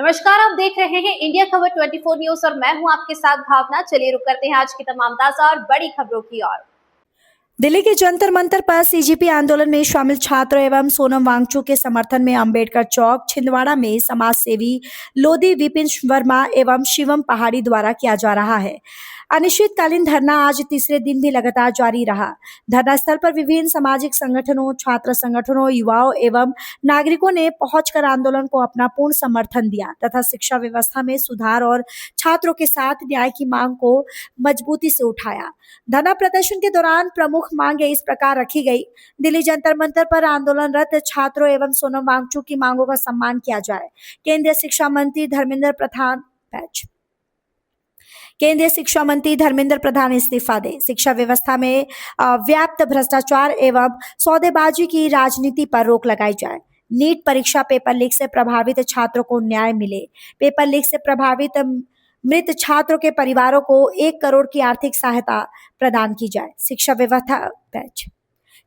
नमस्कार, आप देख रहे हैं इंडिया खबर 24 न्यूज और मैं हूं आपके साथ भावना। चलिए रुक करते हैं आज की तमाम ताजा और बड़ी खबरों की ओर। दिल्ली के जंतर मंतर पर सीजेपी आंदोलन में शामिल छात्रों एवं सोनम वांगचुक के समर्थन में अंबेडकर चौक छिंदवाड़ा में समाज सेवी लोधी विपिन वर्मा एवं शिवम पहाड़ी द्वारा किया जा रहा है। अनिश्चितकालीन धरना आज तीसरे दिन भी लगातार जारी रहा। धरना स्थल पर विभिन्न सामाजिक संगठनों, छात्र संगठनों, युवाओं एवं नागरिकों ने पहुंचकर आंदोलन को अपना पूर्ण समर्थन दिया तथा शिक्षा व्यवस्था में सुधार और छात्रों के साथ न्याय की मांग को मजबूती से उठाया। धरना प्रदर्शन के दौरान प्रमुख मांगे इस प्रकार रखी गई। दिल्ली जंतर मंतर पर आंदोलनरत छात्रों एवं सोनम वांगचुक की मांगों का सम्मान किया जाए। केंद्रीय शिक्षा मंत्री धर्मेंद्र प्रधान इस्तीफा दे। शिक्षा व्यवस्था में व्याप्त भ्रष्टाचार एवं सौदेबाजी की राजनीति पर रोक लगाई जाए। नीट परीक्षा पेपर लीक से प्रभावित छात्रों को न्याय मिले। पेपर लीक से प्रभावित मृत छात्रों के परिवारों को 1 करोड़ की आर्थिक सहायता प्रदान की जाए।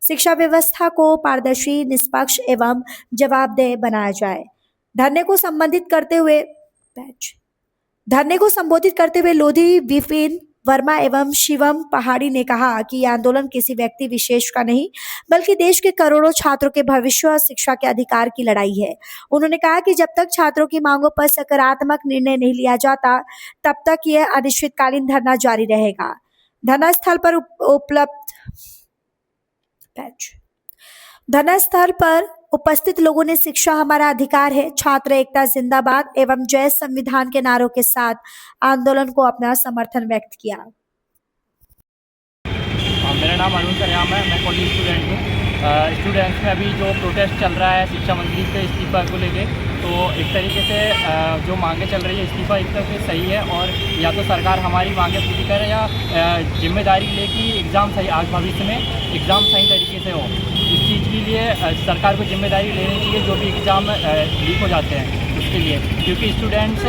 शिक्षा व्यवस्था को पारदर्शी, निष्पक्ष एवं जवाबदेह बनाया जाए। धरने को संबोधित करते हुए लोधी विपिन वर्मा एवं शिवम पहाड़ी ने कहा कि यह आंदोलन किसी व्यक्ति विशेष का नहीं बल्कि देश के करोड़ों छात्रों के भविष्य और शिक्षा के अधिकार की लड़ाई है। उन्होंने कहा कि जब तक छात्रों की मांगों पर सकारात्मक निर्णय नहीं लिया जाता तब तक यह अनिश्चितकालीन धरना जारी रहेगा। धरना स्थल पर उपस्थित लोगों ने शिक्षा हमारा अधिकार है, छात्र एकता जिंदाबाद एवं जय संविधान के नारों के साथ आंदोलन को अपना समर्थन व्यक्त किया। मेरा नाम अरुण सरेआम है, मैं कॉलेज स्टूडेंट हूँ। स्टूडेंट्स में अभी जो प्रोटेस्ट चल रहा है शिक्षा मंत्री के इस्तीफा को लेके, तो एक तरीके से जो मांगे चल रही है इस्तीफा एक तरह से सही है, और या तो सरकार हमारी मांगे पूरी करे या जिम्मेदारी ले कि एग्ज़ाम सही आज भविष्य में एग्ज़ाम सही तरीके से हो। इस चीज़ के लिए सरकार को जिम्मेदारी लेनी चाहिए जो भी एग्ज़ाम लीक हो जाते हैं उसके लिए, क्योंकि स्टूडेंट्स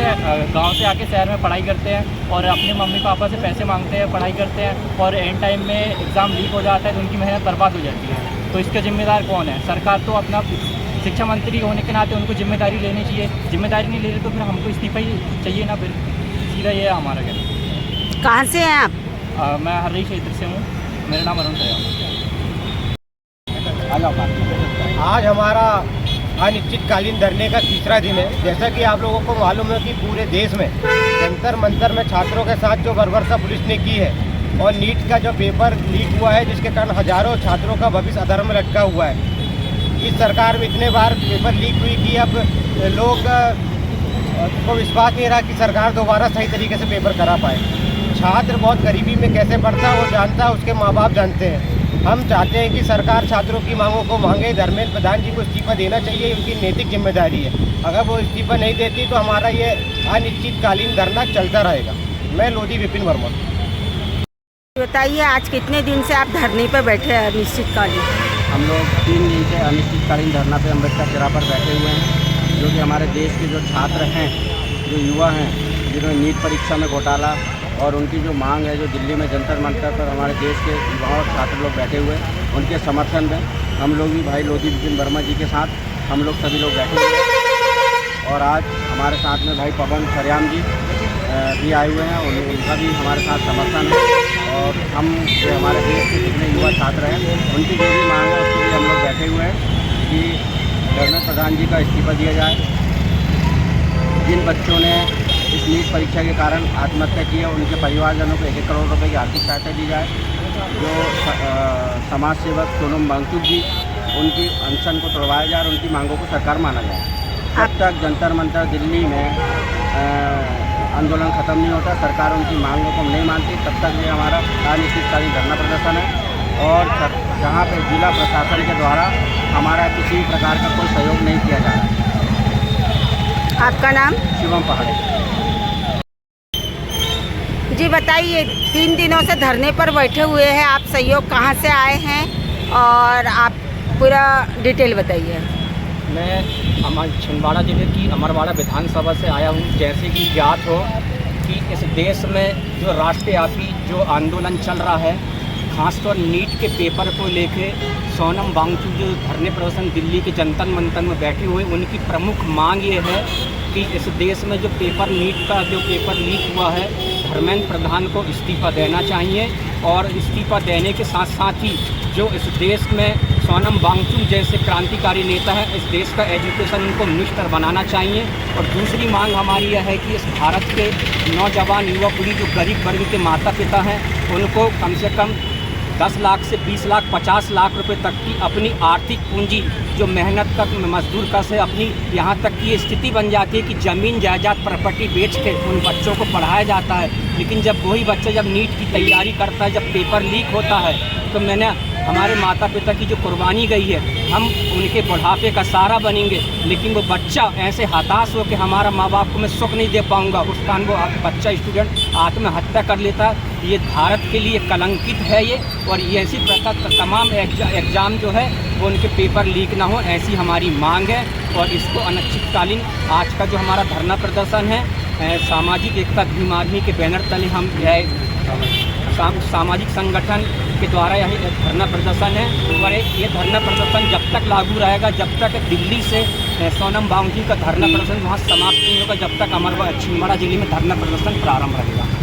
गांव से आके शहर में पढ़ाई करते हैं और अपने मम्मी पापा से पैसे मांगते हैं, पढ़ाई करते हैं, और एंड टाइम में एग्ज़ाम लीक हो जाता है तो उनकी मेहनत बर्बाद हो जाती है। तो इसका जिम्मेदार कौन है? सरकार तो अपना शिक्षा मंत्री होने के नाते उनको जिम्मेदारी लेनी चाहिए। जिम्मेदारी नहीं ले रहे तो फिर हमको इस्तीफा ही चाहिए ना, फिर सीधा ये है हमारा कहना। कहाँ से हैं आप? मैं हर क्षेत्र से हूँ। मेरा नाम अरुण सरेआम। आज हमारा अनिश्चितकालीन धरने का तीसरा दिन है। जैसा कि आप लोगों को मालूम है कि पूरे देश में जंतर मंतर में छात्रों के साथ जो बर्बरता पुलिस ने की है और नीट का जो पेपर लीक हुआ है जिसके कारण हजारों छात्रों का भविष्य अधर में लटका हुआ है। इस सरकार में इतने बार पेपर लीक हुई कि अब लोग को विश्वास नहीं रहा कि सरकार दोबारा सही तरीके से पेपर करा पाए। छात्र बहुत गरीबी में कैसे पढ़ता है वो जानता है, उसके माँ बाप जानते हैं। हम चाहते हैं कि सरकार छात्रों की मांगों को मांगे। धर्मेंद्र प्रधान जी को इस्तीफा देना चाहिए, उनकी नैतिक जिम्मेदारी है। अगर वो इस्तीफा नहीं देती तो हमारा ये अनिश्चितकालीन धरना चलता रहेगा। मैं लोधी विपिन वर्मा। बताइए, आज कितने दिन से आप धरने पर बैठे हैं अनिश्चितकालीन? हम लोग 3 दिन से अनिश्चितकालीन धरना पे अम्बेडकर चौराहे पर बैठे हुए हैं, जो कि हमारे देश के जो छात्र हैं, जो युवा हैं, जिन्होंने नीट परीक्षा में घोटाला और उनकी जो मांग है, जो दिल्ली में जंतर मंतर पर हमारे देश के युवा और छात्र लोग बैठे हुए हैं, उनके समर्थन में हम लोग भी भाई लोधी विपिन वर्मा जी के साथ हम लोग सभी लोग बैठे हुए हैं। और आज हमारे साथ में भाई पवन सरेआम जी भी आए हुए हैं, उनका भी हमारे साथ समर्थन है। और हम जो हमारे देश के जितने युवा छात्र हैं उनकी जो भी मांग है उसके लिए हम लोग बैठे हुए हैं कि धर्मेंद्र प्रधान जी का इस्तीफा दिया जाए। जिन बच्चों ने इस नीट परीक्षा के कारण आत्महत्या की है उनके परिवारजनों को 1 करोड़ रुपए की आर्थिक सहायता दी जाए। जो समाज सेवक सोनम वांगचुक जी, उनकी अनशन को तोड़वाया जाए और उनकी मांगों को सरकार माना जाए। जब तक जंतर मंतर दिल्ली में आंदोलन खत्म नहीं होता, सरकार उनकी मांगों को नहीं मानती, तब तक ये हमारा अनिश्चितकालीन धरना प्रदर्शन है। और जहाँ पे जिला प्रशासन के द्वारा हमारा किसी प्रकार का कोई सहयोग नहीं किया जा रहा है। आपका नाम? शिवम पहाड़ी जी। बताइए, 3 दिनों से धरने पर बैठे हुए हैं आप, सहयोग कहाँ से आए हैं और आप पूरा डिटेल बताइए। मैं हमारे छिंदवाड़ा जिले की अमरवाड़ा विधानसभा से आया हूँ। जैसे कि ज्ञात हो कि इस देश में जो राष्ट्रव्यापी जो आंदोलन चल रहा है खासतौर नीट के पेपर को लेके सोनम वांगचुक जो धरने प्रदर्शन दिल्ली के जंतर मंतर में बैठे हुए, उनकी प्रमुख मांग ये है कि इस देश में जो पेपर नीट का जो पेपर लीक हुआ है, धर्मेंद्र प्रधान को इस्तीफ़ा देना चाहिए और इस्तीफ़ा देने के साथ साथ ही जो इस देश में सोनम वांगचुक जैसे क्रांतिकारी नेता हैं, इस देश का एजुकेशन उनको मिनिस्टर बनाना चाहिए। और दूसरी मांग हमारी यह है कि इस भारत के नौजवान युवा पीढ़ी जो गरीब वर्ग के माता पिता हैं, उनको कम से कम 10 लाख से 20 लाख 50 लाख रुपए तक की अपनी आर्थिक पूंजी जो मेहनत का मजदूर का से अपनी यहाँ तक की स्थिति बन जाती है कि ज़मीन जायदाद प्रॉपर्टी बेच के उन बच्चों को पढ़ाया जाता है। लेकिन जब वही बच्चा जब नीट की तैयारी करता है, जब पेपर लीक होता है, तो मैंने हमारे माता पिता की जो कुर्बानी गई है, हम उनके बुढ़ापे का सहारा बनेंगे, लेकिन वो बच्चा ऐसे हताश हो कि हमारा माँ बाप को मैं सुख नहीं दे पाऊँगा, उस कारण वो बच्चा स्टूडेंट आत्महत्या कर लेता है। ये भारत के लिए कलंकित है ये, और ये ऐसी प्रकार तमाम एग्ज़ाम जो है वो उनके पेपर लीक ना हो, ऐसी हमारी मांग है। और इसको अनिश्चितकालीन आज का जो हमारा धरना प्रदर्शन है, सामाजिक एकता भीम आर्मी के बैनर तले हम सामाजिक संगठन के द्वारा यह धरना प्रदर्शन है। और ये धरना प्रदर्शन जब तक लागू रहेगा, जब तक दिल्ली से सोनम वांगचुक का धरना प्रदर्शन वहाँ समाप्त नहीं होगा, जब तक छिंदवाड़ा जिले में धरना प्रदर्शन प्रारंभ रहेगा।